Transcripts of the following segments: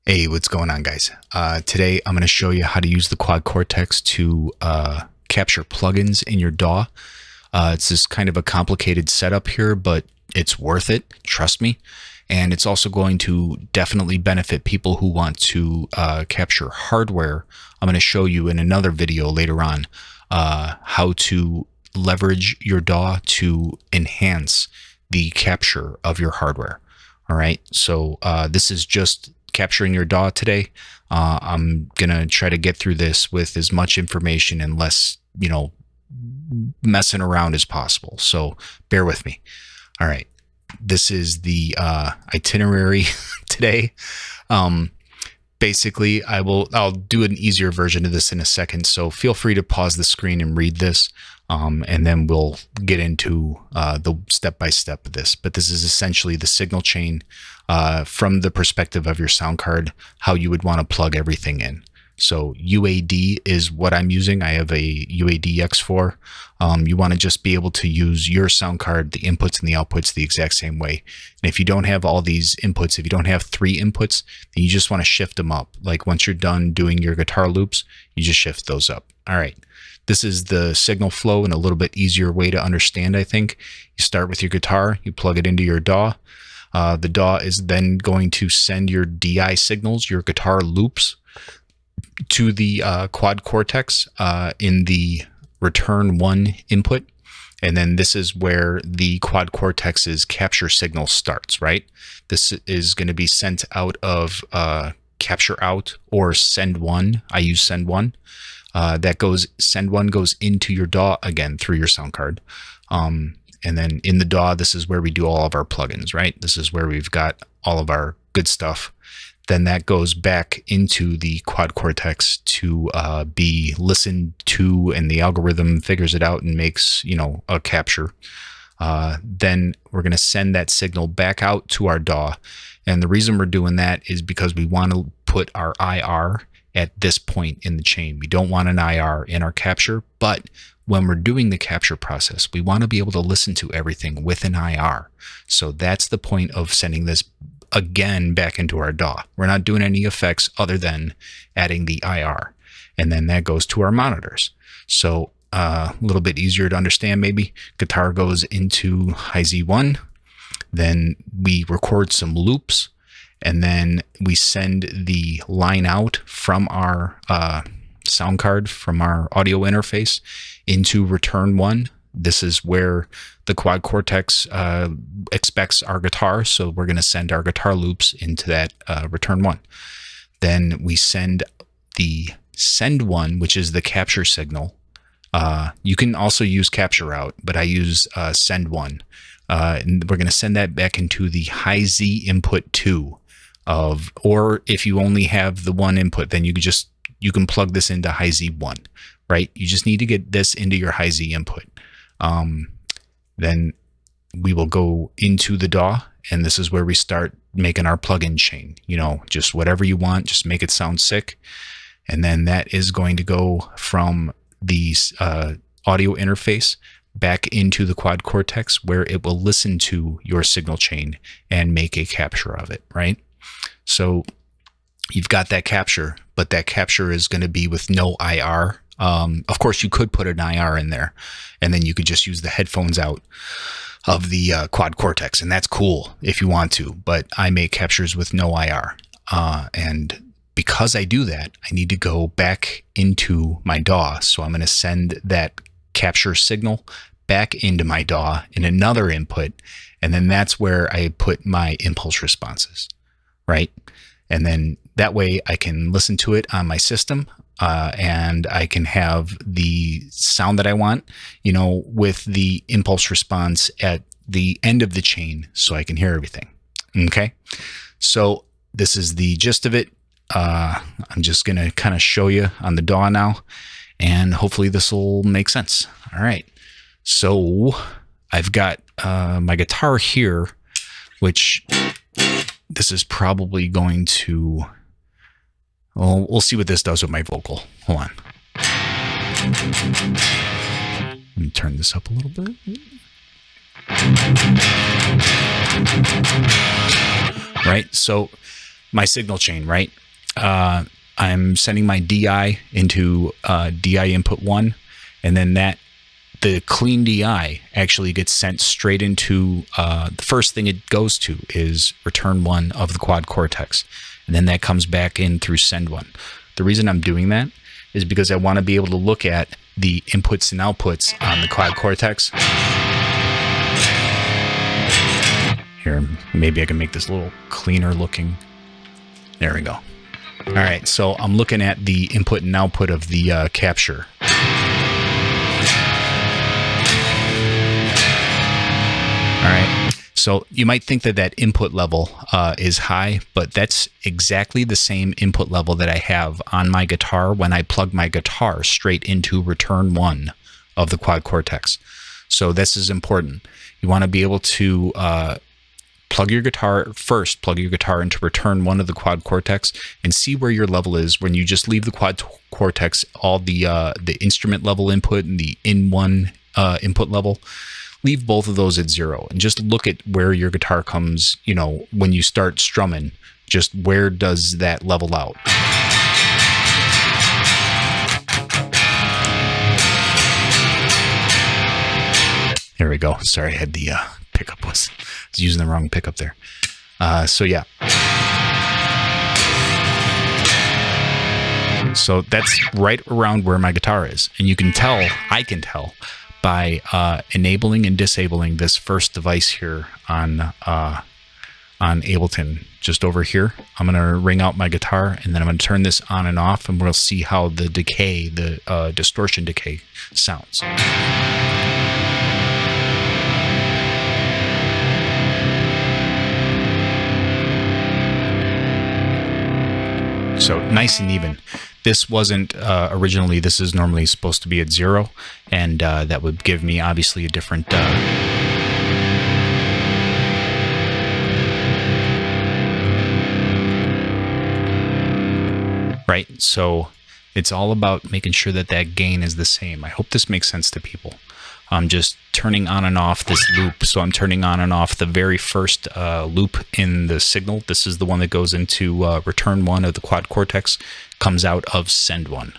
Hey, what's going on, guys? Today I'm going to show you how to use the Quad Cortex to capture plugins in your DAW. It's just kind of a complicated setup here, but it's worth it, trust me. And it's also going to definitely benefit people who want to capture hardware. I'm going to show you in another video later on how to leverage your DAW to enhance the capture of your hardware. All right, so this is just capturing your DAW today. I'm gonna try to get through this with as much information and less, messing around as possible. So bear with me. All right, this is the itinerary today. Basically, I'll do an easier version of this in a second. So feel free to pause the screen and read this. And then we'll get into the step-by-step of this. But this is essentially the signal chain from the perspective of your sound card, how you would want to plug everything in. So UAD is what I'm using. I have a UAD X4. You want to just be able to use your sound card, the inputs and the outputs the exact same way. And if you don't have all these inputs, if you don't have 3 inputs, then you just want to shift them up. Like once you're done doing your guitar loops, you just shift those up. All right. This is the signal flow in a little bit easier way to understand, I think. You start with your guitar, you plug it into your DAW. The DAW is then going to send your DI signals, your guitar loops, to the Quad Cortex in the return 1 input. And then this is where the Quad Cortex's capture signal starts, right? This is going to be sent out of capture out or send one. I use send one. Send one goes into your DAW again through your sound card. And then in the DAW, this is where we do all of our plugins, right? This is where we've got all of our good stuff. Then that goes back into the Quad Cortex to be listened to, and the algorithm figures it out and makes, a capture. Then we're going to send that signal back out to our DAW. And the reason we're doing that is because we want to put our IR at this point in the chain. We don't want an IR in our capture, but when we're doing the capture process, we want to be able to listen to everything with an IR. So that's the point of sending this again back into our DAW. We're not doing any effects other than adding the IR. And then that goes to our monitors. So a little bit easier to understand maybe. Guitar goes into high Z1. Then we record some loops. And then we send the line out from our sound card, from our audio interface into return 1. This is where the Quad Cortex expects our guitar. So we're going to send our guitar loops into that return 1. Then we send the send 1, which is the capture signal. You can also use capture out, but I use send 1. And we're going to send that back into the high Z input 2. Or if you only have the 1 input, then you can plug this into high Z1, right? You just need to get this into your high Z input. Then we will go into the DAW, and this is where we start making our plugin chain. Just whatever you want, just make it sound sick. And then that is going to go from the audio interface back into the Quad Cortex, where it will listen to your signal chain and make a capture of it, right? So you've got that capture, but that capture is going to be with no IR. Of course, you could put an IR in there, and then you could just use the headphones out of the Quad Cortex, and that's cool if you want to, but I make captures with no IR. And because I do that, I need to go back into my DAW. So I'm going to send that capture signal back into my DAW in another input, and then that's where I put my impulse responses. Right? And then that way I can listen to it on my system and I can have the sound that I want, with the impulse response at the end of the chain so I can hear everything. Okay? So this is the gist of it. I'm just going to kind of show you on the DAW now, and hopefully this will make sense. All right. So I've got my guitar here, which... this is probably going to, we'll see what this does with my vocal. Hold on. Let me turn this up a little bit. Right? So my signal chain, right? I'm sending my DI into DI input 1, and then the clean DI actually gets sent straight into the first thing it goes to is return 1 of the Quad Cortex, and then that comes back in through send 1. The reason I'm doing that is because I want to be able to look at the inputs and outputs on the Quad Cortex. Here, maybe I can make this a little cleaner looking. There we go. All right, so I'm looking at the input and output of the capture. All right, so you might think that that input level is high, but that's exactly the same input level that I have on my guitar when I plug my guitar straight into return 1 of the Quad Cortex. So this is important. You want to be able to plug your guitar into return 1 of the Quad Cortex and see where your level is when you just leave the Quad Cortex, all the instrument level input and the in-1 input level. Leave both of those at 0 and just look at where your guitar comes, you know, when you start strumming, just where does that level out? There we go. Sorry, I had the pickup was using the wrong pickup there. So yeah. So that's right around where my guitar is. And you can tell, I can tell, by enabling and disabling this first device here on Ableton, just over here. I'm going to ring out my guitar, and then I'm going to turn this on and off, and we'll see how the decay, the distortion decay sounds. So nice and even. This wasn't originally, this is normally supposed to be at 0, and that would give me obviously a different right? So it's all about making sure that that gain is the same. I hope this makes sense to people. I'm just turning on and off this loop. So I'm turning on and off the very first loop in the signal. This is the one that goes into return 1 of the Quad Cortex, comes out of send 1.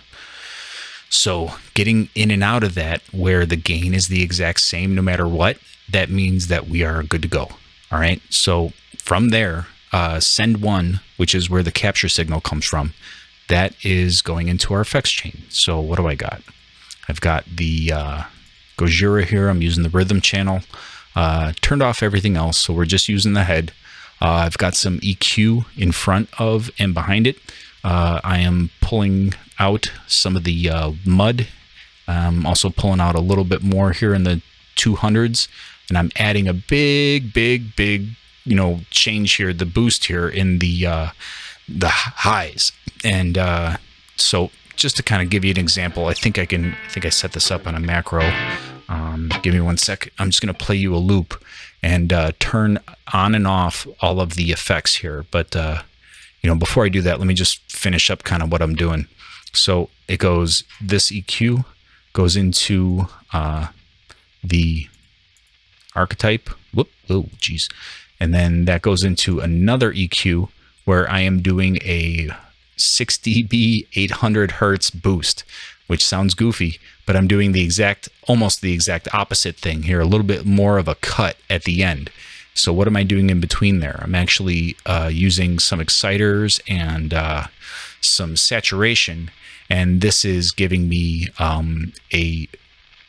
So getting in and out of that where the gain is the exact same no matter what, that means that we are good to go. All right. So from there, send 1, which is where the capture signal comes from, that is going into our effects chain. So what do I got? I've got the Gojira here. I'm using the rhythm channel. Turned off everything else, so we're just using the head. I've got some EQ in front of and behind it. I am pulling out some of the mud. I'm also pulling out a little bit more here in the 200s, and I'm adding a big, you know, change here, the boost here in the highs. And so just to kind of give you an example, I think I set this up on a macro. Give me 1 sec. I'm just going to play you a loop and turn on and off all of the effects here. But, you know, before I do that, let me just finish up kind of what I'm doing. So it goes, this EQ goes into the archetype. Whoop, oh, geez. And then that goes into another EQ where I am doing a 6 dB 800 hertz boost, which sounds goofy, but I'm doing almost the exact opposite thing here, a little bit more of a cut at the end. So what am I doing in between there? I'm actually using some exciters and some saturation, and this is giving me a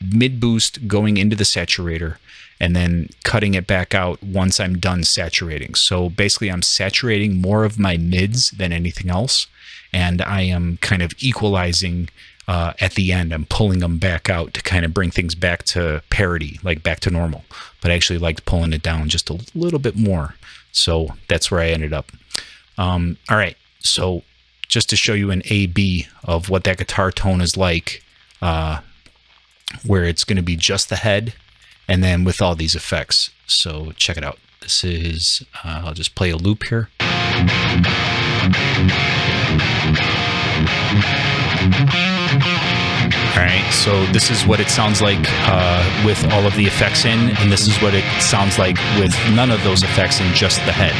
mid boost going into the saturator and then cutting it back out once I'm done saturating. So basically I'm saturating more of my mids than anything else, and I am kind of equalizing at the end. I'm pulling them back out to kind of bring things back to parity, like back to normal. But I actually liked pulling it down just a little bit more. So that's where I ended up. All right, so just to show you an A-B of what that guitar tone is like, where it's going to be just the head and then with all these effects. So check it out. This is, I'll just play a loop here. All right, so this is what it sounds like with all of the effects in, and this is what it sounds like with none of those effects in just the head.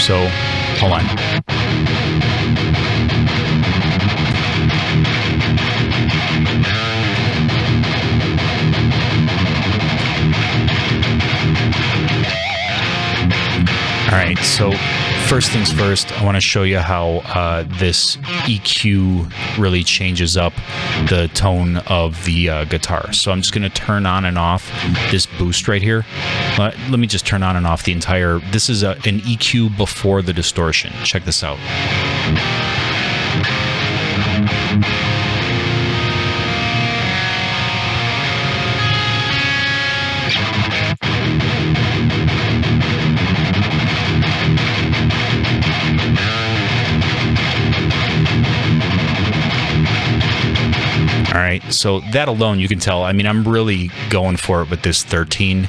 So, hold on. All right, so first things first, I want to show you how this EQ really changes up the tone of the guitar. So I'm just going to turn on and off this boost right here. Let me just turn on and off the entire... This is an EQ before the distortion. Check this out. All right, so that alone, you can tell. I mean, I'm really going for it with this 13,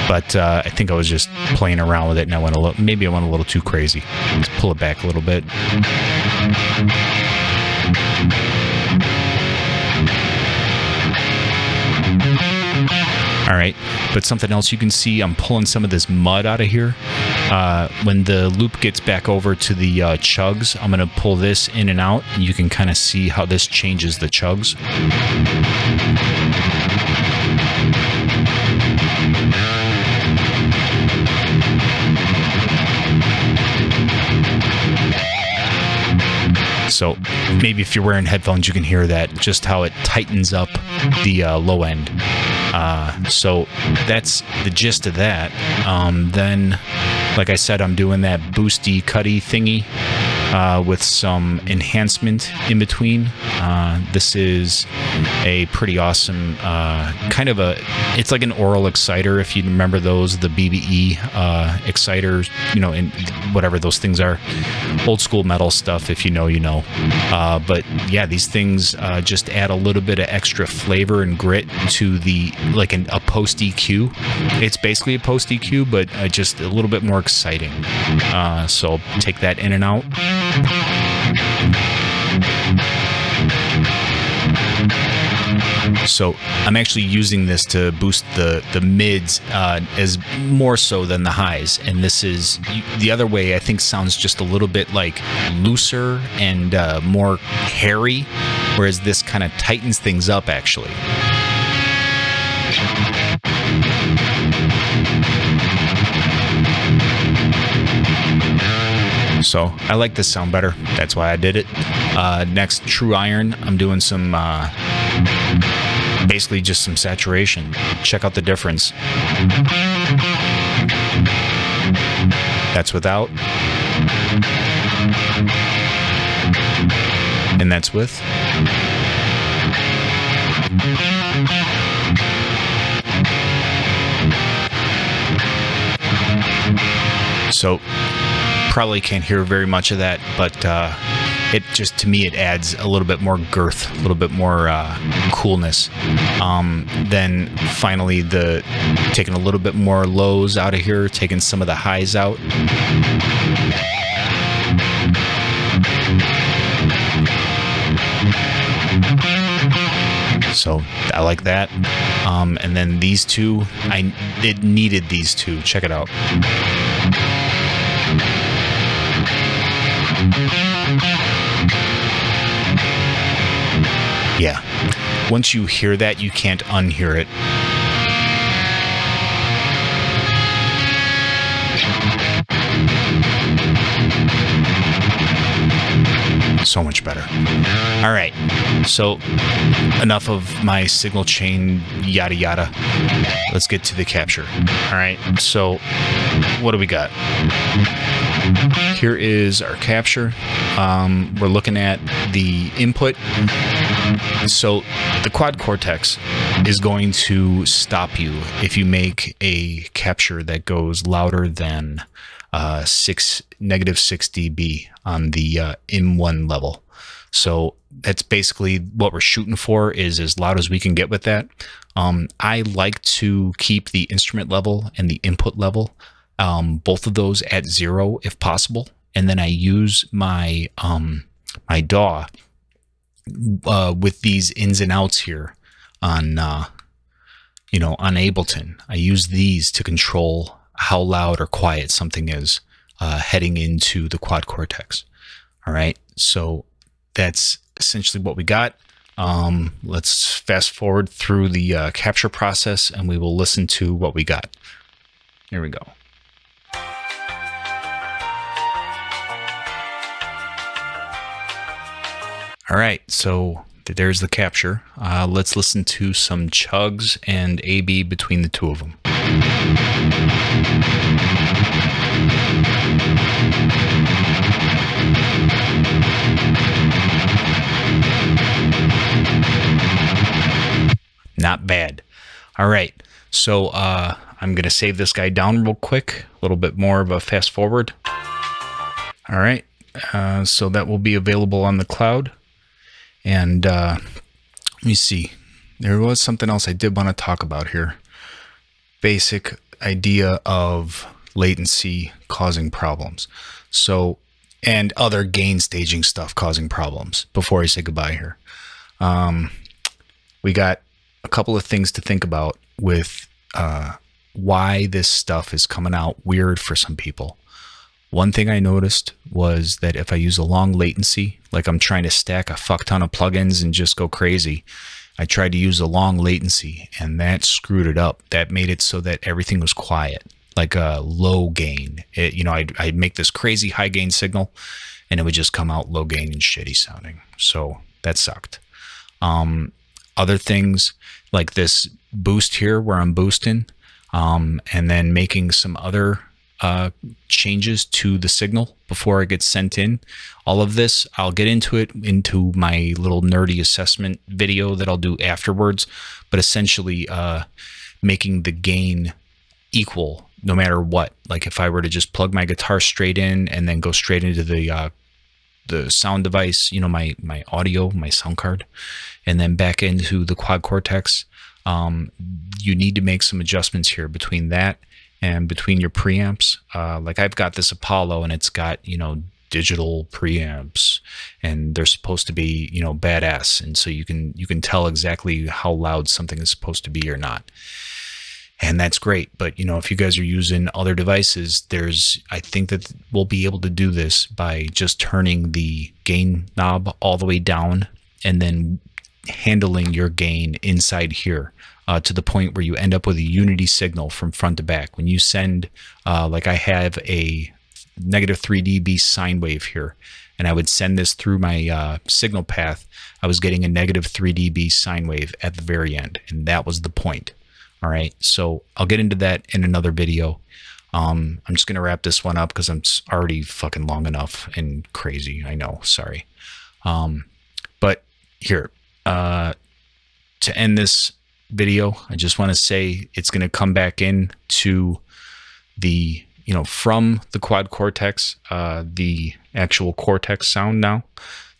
but I think I was just playing around with it, and I went maybe I went a little too crazy. Let's pull it back a little bit. All right, but something else you can see, I'm pulling some of this mud out of here. When the loop gets back over to the chugs, I'm going to pull this in and out, and you can kind of see how this changes the chugs. So maybe if you're wearing headphones, you can hear that, just how it tightens up the low end. So that's the gist of that. Then, like I said, I'm doing that boosty, cutty thingy with some enhancement in between. This is a pretty awesome kind of it's like an oral exciter, if you remember those, the BBE exciters, you know, and whatever those things are. Old school metal stuff, if you know, you know. But yeah, these things just add a little bit of extra flavor and grit to the, like a post EQ. It's basically a post EQ, but just a little bit more exciting. So take that in and out. So I'm actually using this to boost the mids as more so than the highs, and this is the other way. I think sounds just a little bit like looser and more hairy, whereas this kind of tightens things up actually. So I like this sound better. That's why I did it. Next, True Iron. I'm doing some, basically just some saturation. Check out the difference. That's without. And that's with. So probably can't hear very much of that, but it just, to me, it adds a little bit more girth, a little bit more coolness. Then finally, taking a little bit more lows out of here, taking some of the highs out. So I like that. And then these two, it needed these two. Check it out. Yeah. Once you hear that, you can't unhear it. So much better. All right. So enough of my signal chain yada yada. Let's get to the capture. All right. So what do we got? Here is our capture. We're looking at the input. So the Quad Cortex is going to stop you if you make a capture that goes louder than -6 dB on the M1 level. So that's basically what we're shooting for, is as loud as we can get with that. I like to keep the instrument level and the input level, both of those at 0 if possible, and then I use my my DAW with these ins and outs here on you know, on Ableton. I use these to control how loud or quiet something is. heading into the Quad Cortex. All right, so that's essentially what we got. Let's fast forward through the capture process and we will listen to what we got. Here we go. All right, so there's the capture. Let's listen to some chugs and A-B between the two of them. Not bad. All right, so I'm going to save this guy down real quick, a little bit more of a fast forward. All right, so that will be available on the cloud. And let me see. There was something else I did want to talk about here. Basic idea of latency causing problems. So, and other gain staging stuff causing problems before I say goodbye here. We got a couple of things to think about with why this stuff is coming out weird for some people. One thing I noticed was that if I use a long latency, like I'm trying to stack a fuck ton of plugins and just go crazy, I tried to use a long latency and that screwed it up. That made it so that everything was quiet, like a low gain. I'd make this crazy high gain signal and it would just come out low gain and shitty sounding. So that sucked. Other things like this boost here where I'm boosting and then making some other changes to the signal before it gets sent in. All of this, I'll get into it into my little nerdy assessment video that I'll do afterwards, but essentially making the gain equal no matter what. Like if I were to just plug my guitar straight in and then go straight into the sound device, my audio, my sound card, and then back into the Quad Cortex, you need to make some adjustments here between that and between your preamps. Like I've got this Apollo and it's got, digital preamps and they're supposed to be, badass. And so you can tell exactly how loud something is supposed to be or not. And that's great. But, if you guys are using other devices, I think that we'll be able to do this by just turning the gain knob all the way down and then handling your gain inside here. To the point where you end up with a unity signal from front to back. When you send, like I have a -3 dB sine wave here, and I would send this through my signal path, I was getting a -3 dB sine wave at the very end, and that was the point. All right, so I'll get into that in another video. I'm just going to wrap this one up because I'm already fucking long enough and crazy. I know, sorry. But here, to end this video, I just want to say it's going to come back in to the, from the Quad Cortex, the actual Cortex sound now.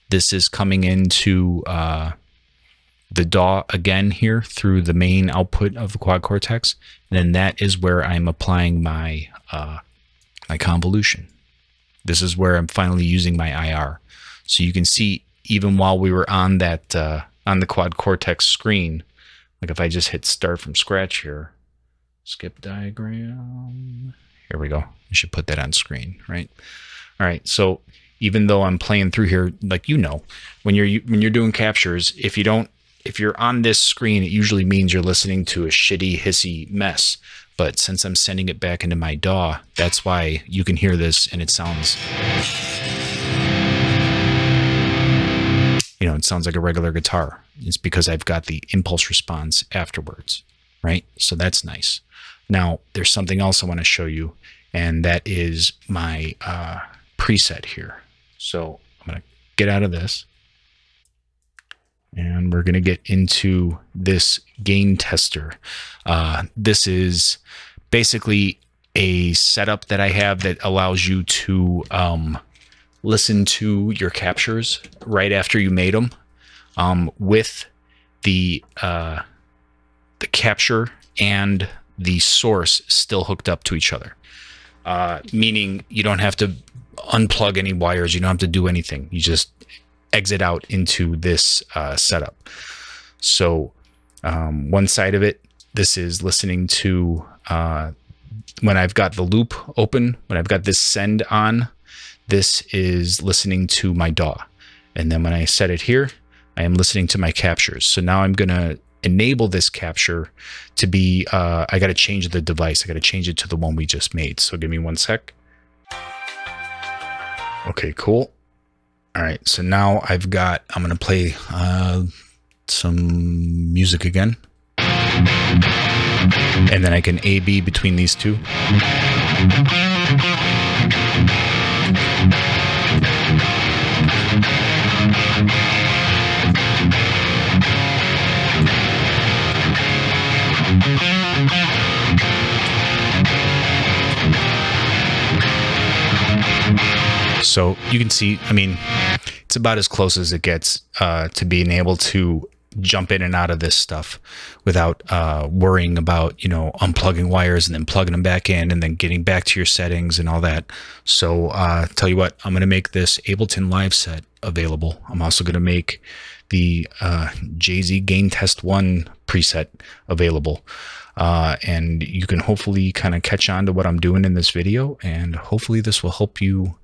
This is coming into the DAW again here through the main output of the Quad Cortex. And then that is where I'm applying my my convolution. This is where I'm finally using my IR. So you can see even while we were on that on the Quad Cortex screen, like if I just hit start from scratch here, skip diagram, here we go. I should put that on screen, right? All right, so even though I'm playing through here, like when you're doing captures, if you're on this screen, it usually means you're listening to a shitty, hissy mess. But since I'm sending it back into my DAW, that's why you can hear this and it sounds, it sounds like a regular guitar. It's because I've got the impulse response afterwards, right? So that's nice. Now, there's something else I want to show you, and that is my preset here. So I'm going to get out of this, and we're going to get into this gain tester. This is basically a setup that I have that allows you to listen to your captures right after you made them, with the capture and the source still hooked up to each other. Meaning you don't have to unplug any wires. You don't have to do anything. You just exit out into this setup. So one side of it, this is listening to when I've got the loop open, when I've got this send on, this is listening to my DAW. And then when I set it here, I am listening to my captures. So now I'm going to enable this capture to be, I got to change the device. I got to change it to the one we just made. So give me 1 sec. Okay, cool. All right. So now I'm going to play some music again. And then I can A/B between these two. So you can see, I mean, it's about as close as it gets to being able to jump in and out of this stuff without worrying about, you know, unplugging wires and then plugging them back in and then getting back to your settings and all that. So tell you what, I'm going to make this Ableton Live set available. I'm also going to make the Jay-Z Gain Test 1 preset available. And you can hopefully kind of catch on to what I'm doing in this video, and hopefully this will help you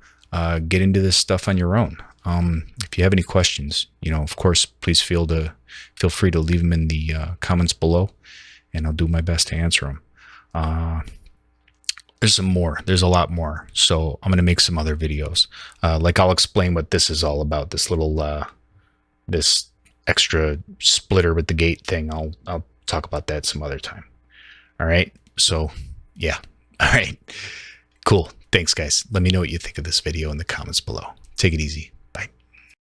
get into this stuff on your own. If you have any questions, you know, of course, please feel free to leave them in the comments below, and I'll do my best to answer them. There's some more. There's a lot more. So I'm going to make some other videos. Like I'll explain what this is all about. This little, this extra splitter with the gate thing. I'll talk about that some other time. All right. So yeah. All right. Cool. Thanks guys. Let me know what you think of this video in the comments below. Take it easy.